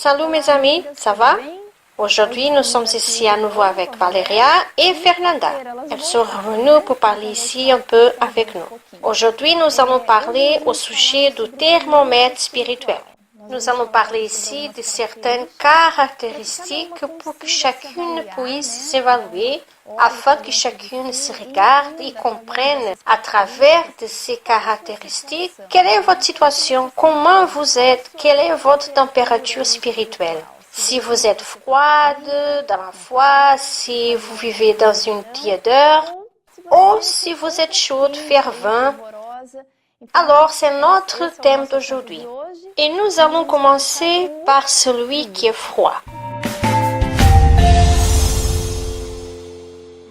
Salut mes amis, ça va? Aujourd'hui, nous sommes ici à nouveau avec Valeria et Fernanda. Elles sont revenues pour parler ici un peu avec nous. Aujourd'hui, nous allons parler au sujet du thermomètre spirituel. Nous allons parler ici de certaines caractéristiques pour que chacune puisse s'évaluer afin que chacune se regarde et comprenne à travers de ces caractéristiques quelle est votre situation, comment vous êtes, quelle est votre température spirituelle. Si vous êtes froide dans la foi, si vous vivez dans une tiédeur, ou si vous êtes chaude, fervente, alors c'est notre thème d'aujourd'hui. Et nous allons commencer par celui qui est froid.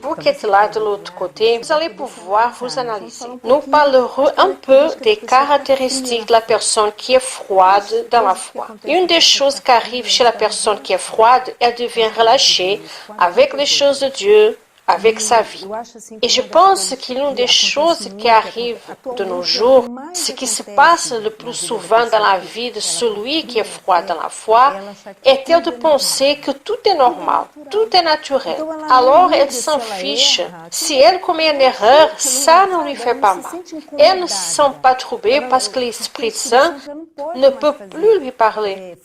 Vous qui êtes là de l'autre côté, vous allez pouvoir vous analyser. Nous parlerons un peu des caractéristiques de la personne qui est froide dans la foi. Une des choses qui arrive chez la personne qui est froide, elle devient relâchée avec les choses de Dieu, avec sa vie. Et je pense que l'une des choses qui arrive de nos jours, ce qui se passe le plus souvent dans la vie de celui qui est froid dans la foi, est-elle de penser que tout est normal, tout est naturel. Alors elle s'en fiche. Si elle commet une erreur, ça ne lui fait pas mal. Elle ne se sent pas troublée parce que l'Esprit Saint ne peut plus lui parler.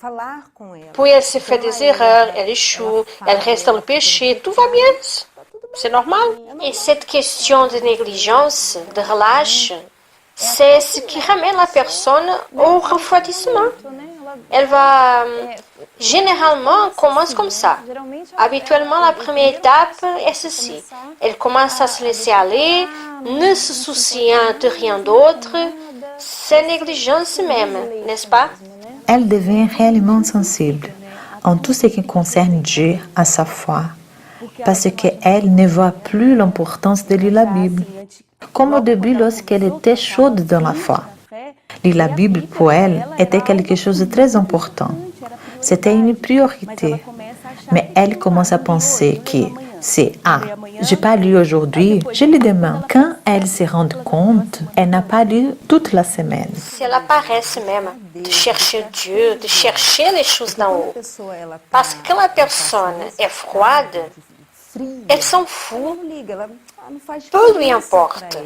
Puis elle se fait des erreurs, elle échoue, elle reste dans le péché, tout va bien. C'est normal. Et cette question de négligence, de relâche, c'est ce qui ramène la personne au refroidissement. Elle va, généralement, commence comme ça. Habituellement, la première étape est ceci. Elle commence à se laisser aller, ne se souciant de rien d'autre. C'est négligence même, n'est-ce pas? Elle devient réellement sensible en tout ce qui concerne Dieu à sa foi, parce qu'elle ne voit plus l'importance de lire la Bible. Comme au début lorsqu'elle était chaude dans la foi. Lire la Bible pour elle était quelque chose de très important. C'était une priorité. Mais elle commence à penser que c'est je n'ai pas lu aujourd'hui, je lis demain. Quand elle se rend compte, elle n'a pas lu toute la semaine. C'est la paresse même de chercher Dieu, de chercher les choses d'en haut. Parce que quand la personne est froide, elle s'en fout, peu lui importe.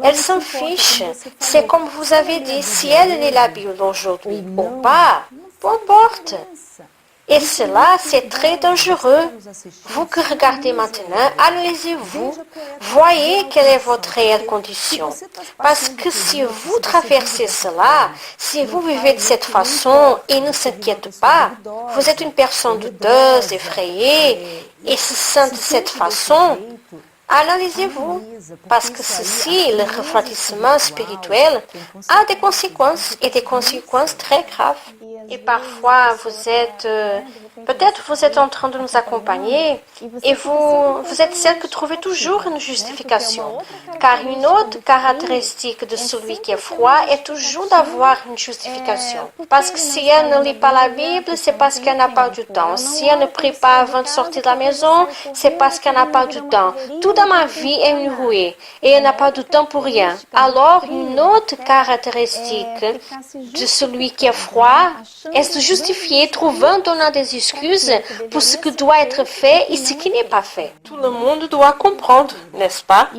Elle s'en fiche. C'est comme vous avez dit, si elle lit la Bible aujourd'hui ou pas, peu importe. Et cela, c'est très dangereux. Vous qui regardez maintenant, analysez-vous. Voyez quelle est votre réelle condition. Parce que si vous traversez cela, si vous vivez de cette façon et ne s'inquiétez pas, vous êtes une personne douteuse, effrayée, et se sent de cette façon, analysez-vous, parce que ceci, le refroidissement spirituel, a des conséquences et des conséquences très graves. Et parfois, peut-être vous êtes en train de nous accompagner et vous êtes celle qui trouve toujours une justification. Car une autre caractéristique de celui qui est froid est toujours d'avoir une justification. Parce que si elle ne lit pas la Bible, c'est parce qu'elle n'a pas du temps. Si elle ne prie pas avant de sortir de la maison, c'est parce qu'elle n'a pas du temps. Tout dans ma vie est une rouée et elle n'a pas du temps pour rien. Alors, une autre caractéristique de celui qui est froid est se justifier, trouvant, donnant des excuses pour ce qui doit être fait et ce qui n'est pas fait. Tout le monde doit comprendre, n'est-ce pas?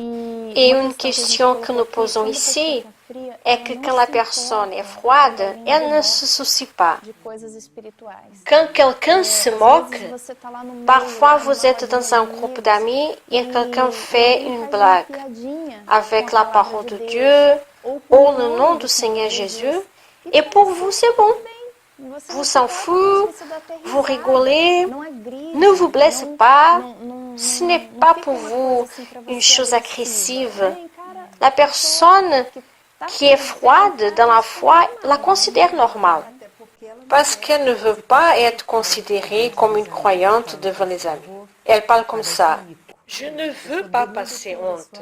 Et une question que nous posons ici est que quand la personne est froide, elle ne se soucie pas. Quand quelqu'un se moque, parfois vous êtes dans un groupe d'amis et quelqu'un fait une blague avec la parole de Dieu ou le nom du Seigneur Jésus et pour vous c'est bon. Vous s'en foutez, vous rigolez, ne vous blessez pas, ce n'est pas pour vous une chose agressive. La personne qui est froide dans la foi la considère normale. Parce qu'elle ne veut pas être considérée comme une croyante devant les amis. Elle parle comme ça. Je ne veux pas passer honte.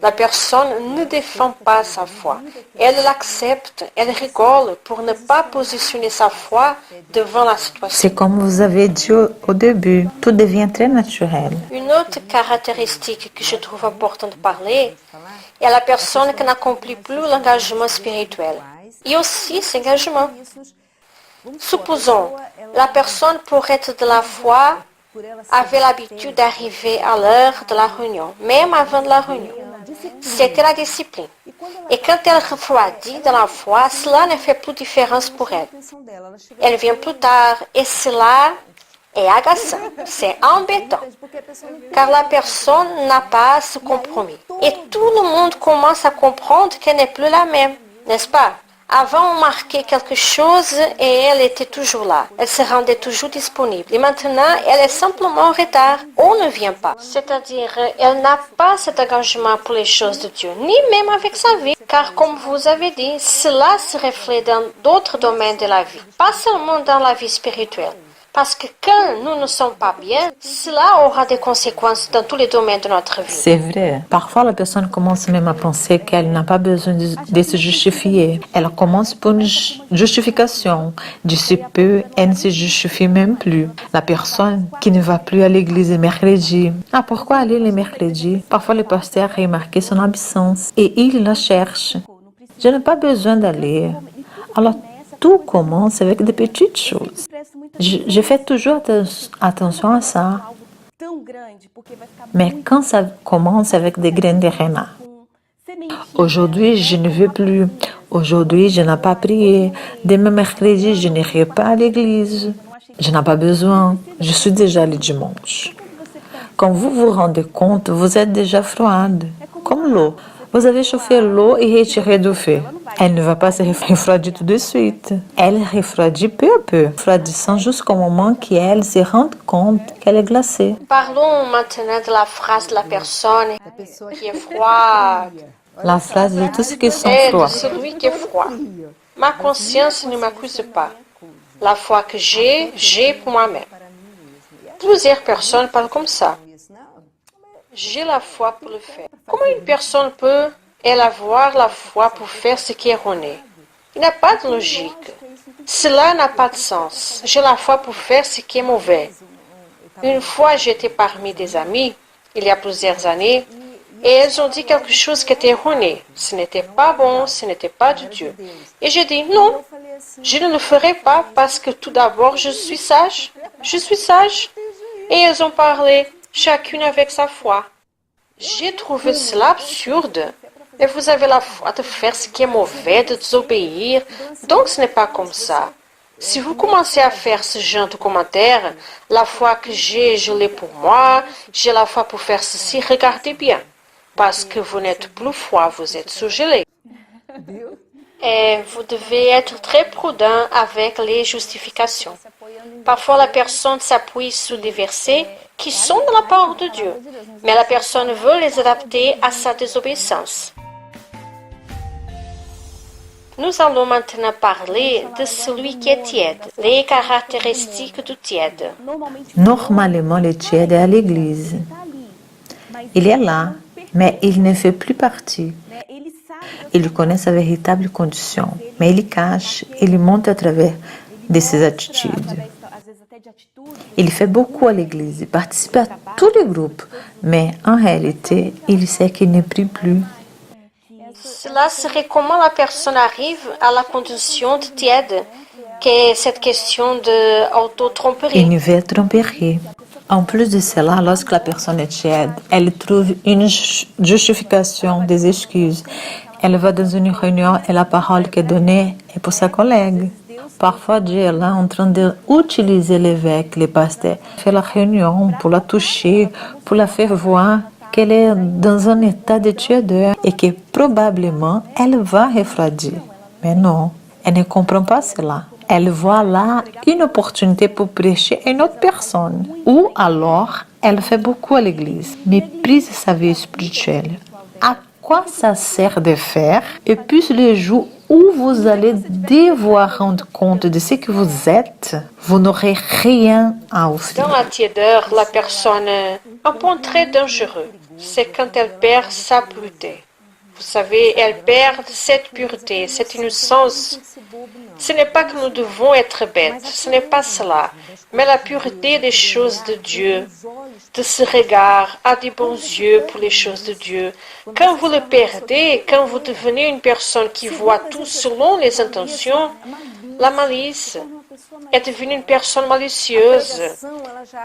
La personne ne défend pas sa foi. Elle l'accepte, elle rigole pour ne pas positionner sa foi devant la situation. C'est comme vous avez dit au début, tout devient très naturel. Une autre caractéristique que je trouve importante de parler est la personne qui n'accomplit plus l'engagement spirituel. Et aussi cet engagement. Supposons, la personne pour être de la foi avait l'habitude d'arriver à l'heure de la réunion, même avant de la réunion. C'était la discipline. Et quand elle refroidit dans la foi, cela ne fait plus différence pour elle. Elle vient plus tard et cela est agaçant, c'est embêtant, car la personne n'a pas ce compromis. Et tout le monde commence à comprendre qu'elle n'est plus la même, n'est-ce pas? Avant, on marquait quelque chose et elle était toujours là. Elle se rendait toujours disponible. Et maintenant, elle est simplement en retard ou ne vient pas. C'est-à-dire, elle n'a pas cet engagement pour les choses de Dieu, ni même avec sa vie. Car comme vous avez dit, cela se reflète dans d'autres domaines de la vie, pas seulement dans la vie spirituelle. Parce que quand nous ne sommes pas bien, cela aura des conséquences dans tous les domaines de notre vie. C'est vrai. Parfois, la personne commence même à penser qu'elle n'a pas besoin de se justifier. Elle commence pour une justification. De ce peu, elle ne se justifie même plus. La personne qui ne va plus à l'église le mercredi. Ah, pourquoi aller le mercredi? Parfois, le pasteur a remarqué son absence et il la cherche. Je n'ai pas besoin d'aller. Alors, tout commence avec des petites choses. Je fais toujours attention à ça. Mais quand ça commence avec des graines de renard, aujourd'hui, je ne veux plus. Aujourd'hui, je n'ai pas prié. Demain mercredi, je n'irai pas à l'église. Je n'ai pas besoin. Je suis déjà le dimanche. Quand vous vous rendez compte, vous êtes déjà froide, comme l'eau. Vous avez chauffé l'eau et retiré du feu. Elle ne va pas se refroidir tout de suite. Elle refroidit peu à peu, refroidissant jusqu'au moment qu'elle se rende compte qu'elle est glacée. Parlons maintenant de la phrase de la personne qui est froide. La phrase de tous ceux qui sont Et de froids. celui qui est froid. Ma conscience ne m'accuse pas. La foi que j'ai pour moi-même. Plusieurs personnes parlent comme ça. J'ai la foi pour le faire. Comment une personne peut-elle avoir la foi pour faire ce qui est erroné? Il n'y a pas de logique. Cela n'a pas de sens. J'ai la foi pour faire ce qui est mauvais. Une fois, j'étais parmi des amis, il y a plusieurs années, et elles ont dit quelque chose qui était erroné. Ce n'était pas bon, ce n'était pas de Dieu. Et j'ai dit non, je ne le ferai pas parce que tout d'abord, je suis sage. Je suis sage. Et elles ont parlé, chacune avec sa foi. J'ai trouvé cela absurde. Et vous avez la foi de faire ce qui est mauvais, de désobéir. Donc ce n'est pas comme ça. Si vous commencez à faire ce genre de commentaires, la foi que j'ai, je l'ai pour moi, j'ai la foi pour faire ceci, regardez bien. Parce que vous n'êtes plus froid, vous êtes surgelé. Et vous devez être très prudent avec les justifications. Parfois, la personne s'appuie sur des versets qui sont de la part de Dieu, mais la personne veut les adapter à sa désobéissance. Nous allons maintenant parler de celui qui est tiède, les caractéristiques du tiède. Normalement, le tiède est à l'église. Il est là, mais il ne fait plus partie. Il connaît sa véritable condition, mais il cache, il monte à travers de ses attitudes. Il fait beaucoup à l'église, il participe à tous les groupes, mais en réalité, il sait qu'il ne prie plus. Cela serait comment la personne arrive à la condition de tiède, qui est cette question d'auto-tromperie. Une vraie tromperie. En plus de cela, lorsque la personne est tiède, elle trouve une justification, des excuses. Elle va dans une réunion et la parole qui est donnée est pour sa collègue. Parfois, Dieu est là en train d'utiliser l'évêque, les pasteurs, faire la réunion pour la toucher, pour la faire voir qu'elle est dans un état de tiédeur et que probablement elle va refroidir. Mais non, elle ne comprend pas cela. Elle voit là une opportunité pour prêcher à une autre personne. Ou alors, elle fait beaucoup à l'église, méprise sa vie spirituelle. À quoi ça sert de faire? Et puis le jour où vous allez devoir rendre compte de ce que vous êtes, vous n'aurez rien à offrir. Dans la tiédeur, la personne, un point très dangereux, c'est quand elle perd sa pureté. Vous savez, elle perd cette pureté, cette innocence. Ce n'est pas que nous devons être bêtes, ce n'est pas cela, mais la pureté des choses de Dieu, de ce regard à des bons yeux pour les choses de Dieu. Quand vous le perdez, quand vous devenez une personne qui voit tout selon les intentions, la malice, est devenue une personne malicieuse.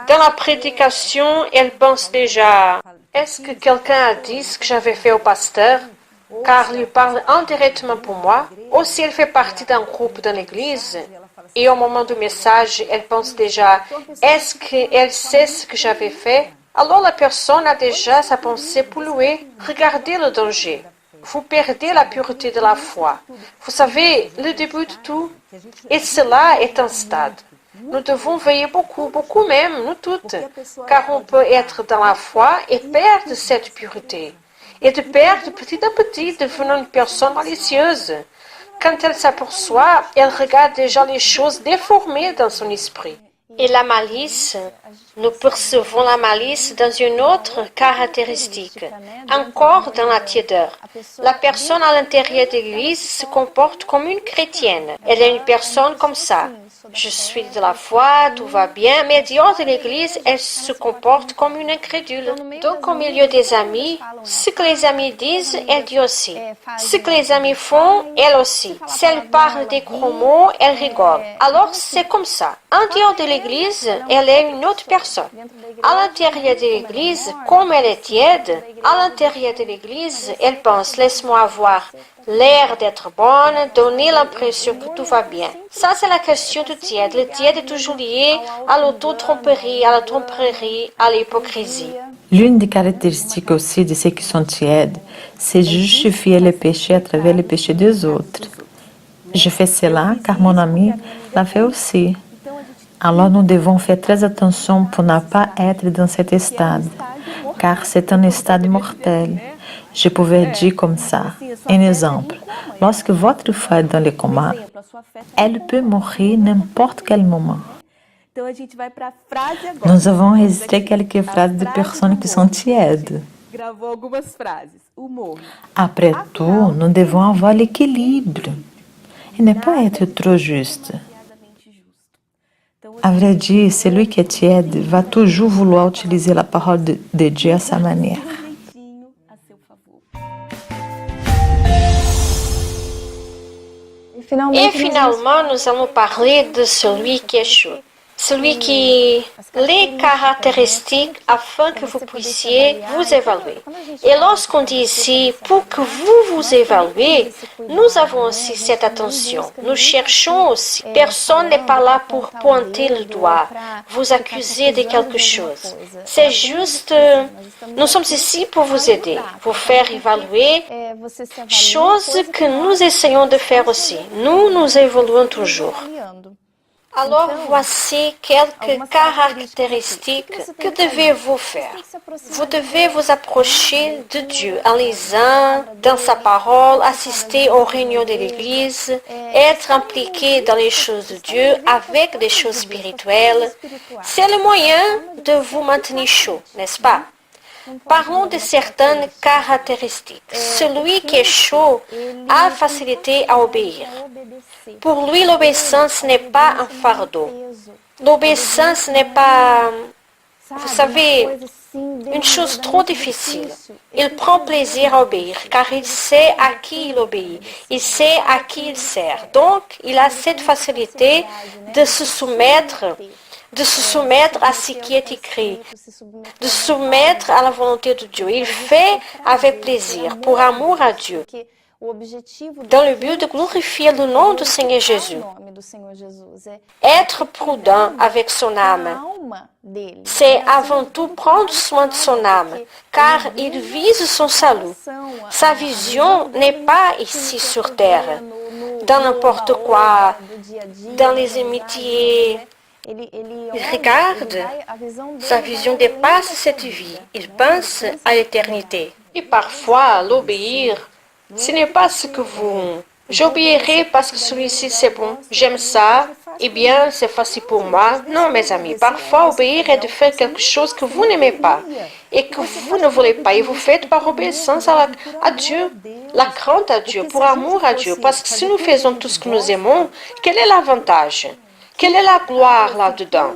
Dans la prédication, elle pense déjà, est-ce que quelqu'un a dit ce que j'avais fait au pasteur? Car il parle indirectement pour moi, ou si elle fait partie d'un groupe dans l'église, et au moment du message, elle pense déjà, est-ce qu'elle sait ce que j'avais fait? Alors la personne a déjà sa pensée polluée. Regardez le danger. Vous perdez la pureté de la foi. Vous savez, le début de tout. Et cela est un stade. Nous devons veiller beaucoup, beaucoup même, nous toutes, car on peut être dans la foi et perdre cette pureté. Et de perdre petit à petit, devenant une personne malicieuse. Quand elle s'aperçoit, elle regarde déjà les choses déformées dans son esprit. Et la malice, nous percevons la malice dans une autre caractéristique, encore dans la tiédeur. La personne à l'intérieur de l'Église se comporte comme une chrétienne. Elle est une personne comme ça. Je suis de la foi, tout va bien, mais dehors de l'Église, elle se comporte comme une incrédule. Donc, au milieu des amis, ce que les amis disent, elle dit aussi. Ce que les amis font, elle aussi. Si elle parle des gros mots, elle rigole. Alors, c'est comme ça. En dehors de l'Église, elle est une autre personne. À l'intérieur de l'Église, comme elle est tiède, à l'intérieur de l'Église, elle pense, laisse-moi avoir l'air d'être bonne, donner l'impression que tout va bien. Ça, c'est la question du tiède. Le tiède est toujours lié à l'auto-tromperie, à la tromperie, à l'hypocrisie. L'une des caractéristiques aussi de ceux qui sont tièdes, c'est justifier les péchés à travers les péchés des autres. Je fais cela car mon ami l'a fait aussi. Alors nous devons faire très attention pour ne pas être dans cet stade, car c'est un stade mortel. Je pouvais dire comme ça. Un exemple, lorsque votre foi est dans le coma, elle peut mourir n'importe quel moment. Nous avons enregistré quelques phrases de personnes qui sont tièdes. Après tout, nous devons avoir l'équilibre et ne pas être trop juste. À vrai dire, celui qui est tiède va toujours vouloir utiliser la parole de Dieu à sa manière. Et finalement, nous allons parler de celui qui échoue. Celui qui les caractéristiques afin que vous puissiez vous évaluer. Et lorsqu'on dit ici, pour que vous vous évaluez, nous avons aussi cette attention. Nous cherchons aussi. Personne n'est pas là pour pointer le doigt, vous accuser de quelque chose. C'est juste, nous sommes ici pour vous aider, vous faire évaluer, chose que nous essayons de faire aussi. Nous évoluons toujours. Alors, voici quelques caractéristiques que devez-vous faire. Vous devez vous approcher de Dieu en lisant dans sa parole, assister aux réunions de l'Église, être impliqué dans les choses de Dieu avec des choses spirituelles. C'est le moyen de vous maintenir chaud, n'est-ce pas? Parlons de certaines caractéristiques. Celui qui est chaud a facilité à obéir. Pour lui, l'obéissance n'est pas un fardeau. L'obéissance n'est pas, vous savez, une chose trop difficile. Il prend plaisir à obéir car il sait à qui il obéit. Il sait à qui il sert. Donc, il a cette facilité de se soumettre à ce qui est écrit, de se soumettre à la volonté de Dieu. Il fait avec plaisir, pour amour à Dieu, dans le but de glorifier le nom du Seigneur Jésus. Être prudent avec son âme, c'est avant tout prendre soin de son âme, car il vise son salut. Sa vision n'est pas ici sur terre, dans n'importe quoi, dans les amitiés. Il regarde, sa vision dépasse cette vie, il pense à l'éternité. Et parfois, l'obéir, ce n'est pas ce que vous... J'obéirai parce que celui-ci c'est bon, j'aime ça, eh bien c'est facile pour moi. Non mes amis, parfois obéir est de faire quelque chose que vous n'aimez pas et que vous ne voulez pas et vous faites par obéissance à Dieu, la crainte à Dieu, pour amour à Dieu. Parce que si nous faisons tout ce que nous aimons, quel est l'avantage? Quelle est la gloire là-dedans?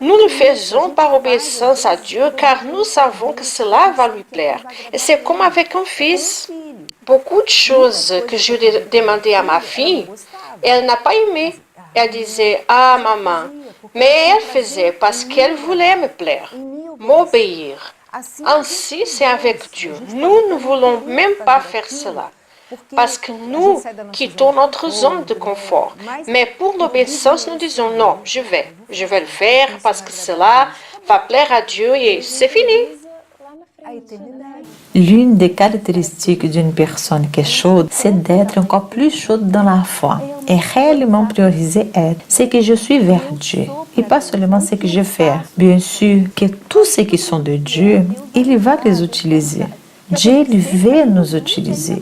Nous le faisons par obéissance à Dieu car nous savons que cela va lui plaire. Et c'est comme avec un fils. Beaucoup de choses que je demandais à ma fille, elle n'a pas aimé. Elle disait, ah maman, mais elle faisait parce qu'elle voulait me plaire, m'obéir. Ainsi, c'est avec Dieu. Nous ne voulons même pas faire cela. Parce que nous quittons notre zone de confort. Mais pour l'obéissance, nous disons non, je vais le faire parce que cela va plaire à Dieu et c'est fini. L'une des caractéristiques d'une personne qui est chaude, c'est d'être encore plus chaude dans la foi et réellement prioriser être ce que je suis vers Dieu et pas seulement ce que je fais. Bien sûr que tous ceux qui sont de Dieu, il va les utiliser. Dieu il veut nous utiliser.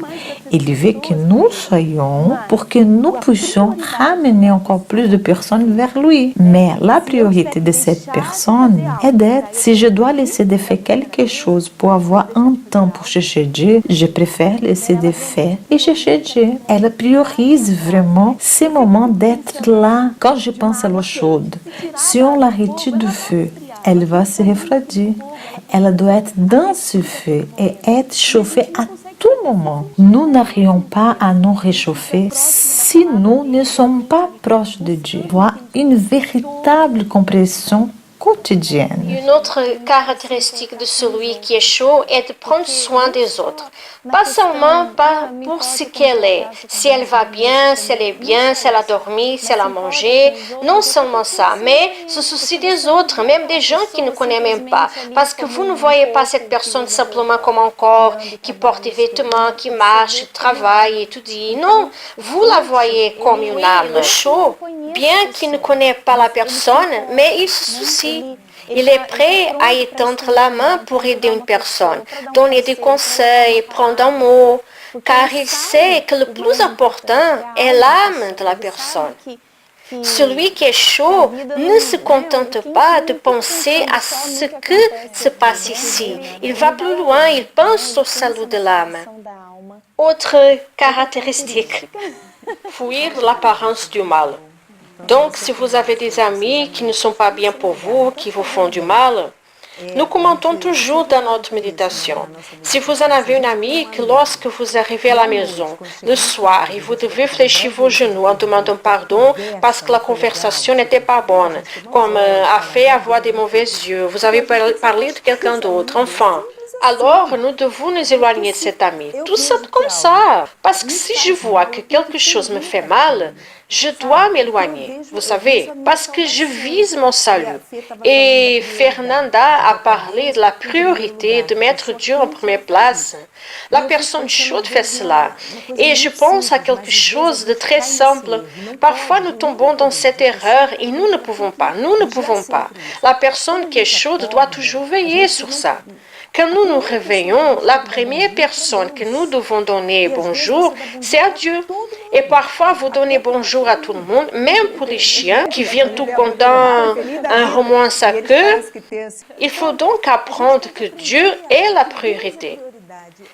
Il veut que nous soyons pour que nous puissions ramener encore plus de personnes vers lui. Mais la priorité de cette personne est d'être, si je dois laisser de faire quelque chose pour avoir un temps pour chercher Dieu, je préfère laisser de faire et chercher Dieu. Elle priorise vraiment ces moments d'être là. Quand je pense à l'eau chaude, si on la retire du feu, elle va se refroidir. Elle doit être dans ce feu et être chauffée à tout moment. Nous n'arrivons pas à nous réchauffer si nous ne sommes pas proches de Dieu. Voir une véritable compréhension quotidienne. Une autre caractéristique de celui qui est chaud est de prendre soin des autres. Pas seulement pour ce qu'elle est, si elle va bien, si elle est bien, si elle a dormi, si elle a mangé, non seulement ça, mais se soucier des autres, même des gens qui ne connaissent même pas. Parce que vous ne voyez pas cette personne simplement comme un corps qui porte des vêtements, qui marche, travaille, étudie. Non, vous la voyez comme une âme chaud, bien qu'il ne connaisse pas la personne, mais il se soucie. Il est prêt à étendre la main pour aider une personne, donner des conseils, prendre un mot, car il sait que le plus important est l'âme de la personne. Celui qui est chaud ne se contente pas de penser à ce que se passe ici. Il va plus loin, il pense au salut de l'âme. Autre caractéristique, fuir l'apparence du mal. Donc, si vous avez des amis qui ne sont pas bien pour vous, qui vous font du mal, nous commentons toujours dans notre méditation. Si vous en avez une amie que lorsque vous arrivez à la maison, le soir, et vous devez fléchir vos genoux en demandant pardon parce que la conversation n'était pas bonne, comme a fait avoir des mauvais yeux, vous avez parlé de quelqu'un d'autre, enfin, alors nous devons nous éloigner de cet ami. Tout ça comme ça. Parce que si je vois que quelque chose me fait mal, je dois m'éloigner, vous savez, parce que je vise mon salut. Et Fernanda a parlé de la priorité de mettre Dieu en première place. La personne chaude fait cela. Et je pense à quelque chose de très simple. Parfois, nous tombons dans cette erreur et nous ne pouvons pas. La personne qui est chaude doit toujours veiller sur ça. Quand nous nous réveillons, la première personne que nous devons donner bonjour, c'est à Dieu. Et parfois, vous donnez bonjour à tout le monde, même pour les chiens qui viennent tout contents, un romance à queue. Il faut donc apprendre que Dieu est la priorité.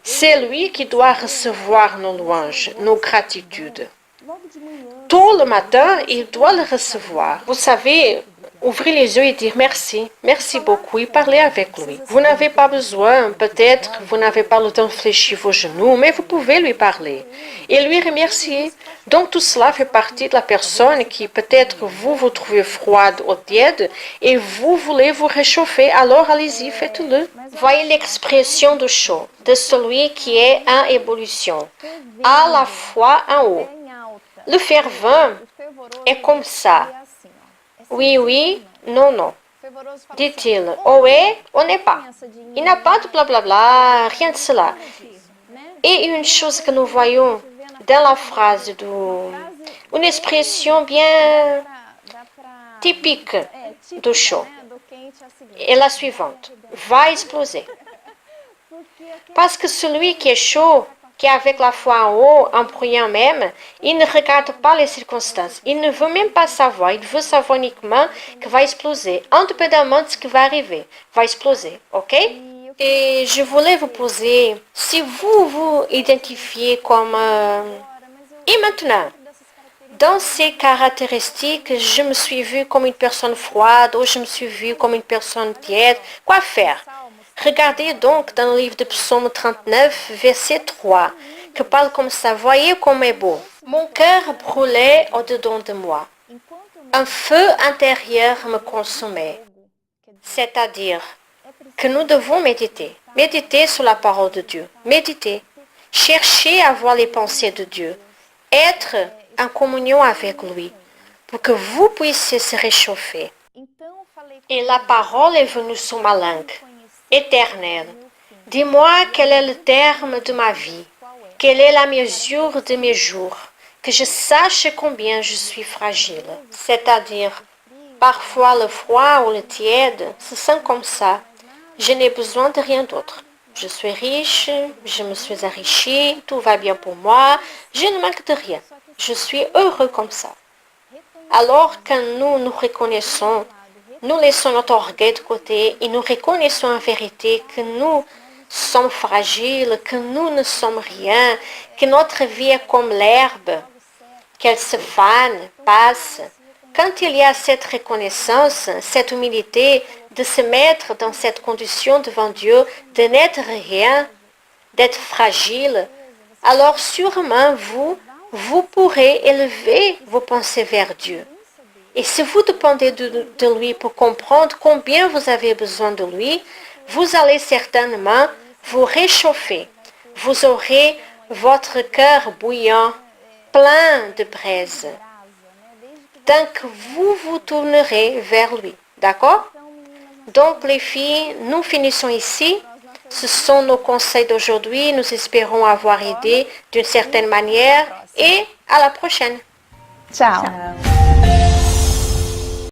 C'est lui qui doit recevoir nos louanges, nos gratitudes. Tôt le matin, il doit le recevoir. Vous savez, ouvrez les yeux et dire merci, merci beaucoup et parlez avec lui. Vous n'avez pas besoin, peut-être vous n'avez pas le temps de fléchir vos genoux, mais vous pouvez lui parler et lui remercier. Donc tout cela fait partie de la personne qui peut-être vous trouvez froide ou tiède et vous voulez vous réchauffer, alors allez-y, faites-le. Voyez l'expression du chaud, de celui qui est en évolution, à la fois en haut. Le fervent est comme ça. Oui, oui, non, non. Dit-il, ou est ou n'est pas. Il n'a pas de blablabla, rien de cela. Et une chose que nous voyons dans la phrase, une expression bien typique du chaud, est la suivante, va exploser. Parce que celui qui est chaud, qui est avec la foi en haut, en priant même, il ne regarde pas les circonstances. Il ne veut même pas savoir. Il veut savoir uniquement que va exploser. Indépendamment de ce qui va arriver, va exploser. OK? Et je voulais vous poser, si vous vous identifiez comme... Et maintenant, dans ces caractéristiques, je me suis vue comme une personne froide ou je me suis vue comme une personne tiède. Quoi faire? Regardez donc dans le livre de Psaume 39, verset 3, que parle comme ça. Voyez comme est beau. Mon cœur brûlait au-dedans de moi. un feu intérieur me consumait. C'est-à-dire que nous devons méditer. Méditer sur la parole de Dieu. Méditer. Chercher à voir les pensées de Dieu. Être en communion avec lui pour que vous puissiez se réchauffer. Et la parole est venue sur ma langue. Éternel, dis-moi quel est le terme de ma vie. Quelle est la mesure de mes jours. Que je sache combien je suis fragile. C'est-à-dire, parfois le froid ou le tiède se sent comme ça. Je n'ai besoin de rien d'autre. Je suis riche, je me suis enrichi, tout va bien pour moi, je ne manque de rien. Je suis heureux comme ça. Alors quand nous nous reconnaissons, nous laissons notre orgueil de côté et nous reconnaissons en vérité que nous sommes fragiles, que nous ne sommes rien, que notre vie est comme l'herbe, qu'elle se fane, passe. Quand il y a cette reconnaissance, cette humilité de se mettre dans cette condition devant Dieu, de n'être rien, d'être fragile, alors sûrement vous pourrez élever vos pensées vers Dieu. Et si vous dépendez de lui pour comprendre combien vous avez besoin de lui, vous allez certainement vous réchauffer. Vous aurez votre cœur bouillant, plein de braise. Tant que vous vous tournerez vers lui. D'accord? Donc les filles, nous finissons ici. Ce sont nos conseils d'aujourd'hui. Nous espérons avoir aidé d'une certaine manière. Et à la prochaine. Tchau. Tchau.